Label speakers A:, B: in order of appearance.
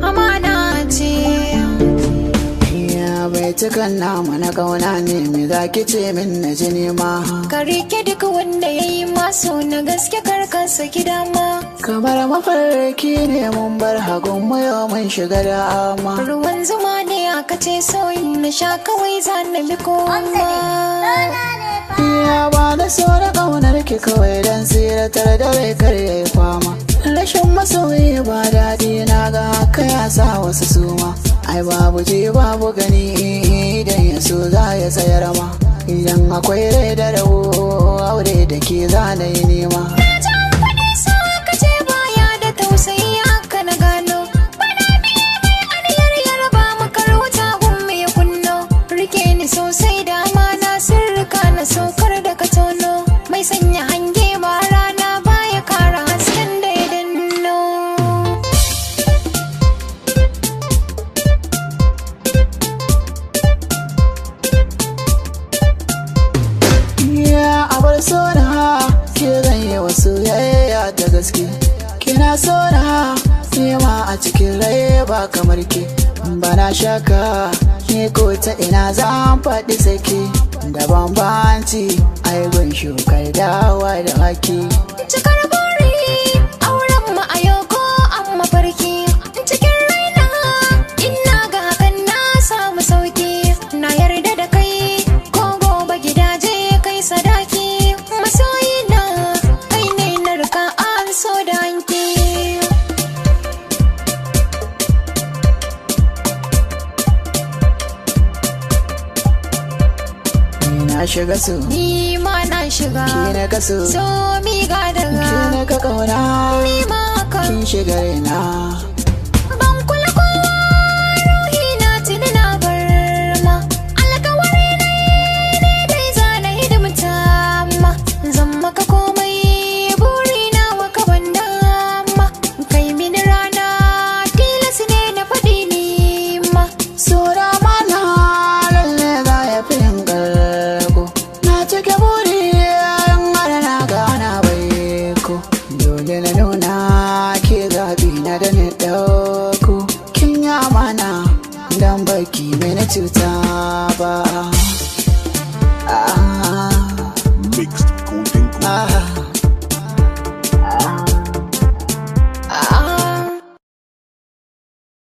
A: Amana ce
B: ya bai cikan namu na kauna ne, me za ki ce min na ji nema?
A: ka rike duk wanda ya yi maso na gaske karkansa dama.
B: Kamar mafarki ne mun bar hagun mu yau mun shiga da ama.
A: Ruwan zuma ne aka ce sauyin na sha kawai za na bi koma.
B: Ya ba da so da ƙaunar ki kawai don tsiratar da rai kar ya yi fama. Rashin masoyi ba daɗi na ga haka ya sa wasu suma. Ai babu ji babu gani idan ya so za ya tsayar ma. Idan akwai rai da rabo aure da ke za na yi nema.
A: Sosai da amana sirrika na saukar da ka tono mai sanya hange ma rana baya kara hasken da ya danno.
B: Ya abar so na ke zan yi wasu yayya ta gaske. Kina so na nema a cikin rai ba kamar ke. Bana shaka ni ko ta ina zan faɗi sake. Da bambanci aigun shukar dawa da haki.
A: Cikar buri auren mu a yau ko an mafarki. Cikin raina ina ga hakan na samu sauki. Na yarda da kai ko gobe gidaje kai sadaki. Masoyi na kai ne na rika an so da hanki.
B: Na shiga so,
A: Ni ma na shiga,
B: ki na kaso,
A: so mi ga daga,
B: ki na ka kauna,
A: ni ma kan.
B: kin shiga raina.
A: Ban kula kowa ruhi na tuni na bar ma. Alkawari ne dai za na hidimta ma. Zan maka komai buri na waka ban dama. Kai mini rana tilas ne na faɗi ni ma.
B: Sura mana lalle za ya fi yin ƙarko. Na cike buri yan har na gana bai ko. Dole na nuna ke zaɓi na da ni ɗauko. Kin yi amana don baki mai na cuta ba.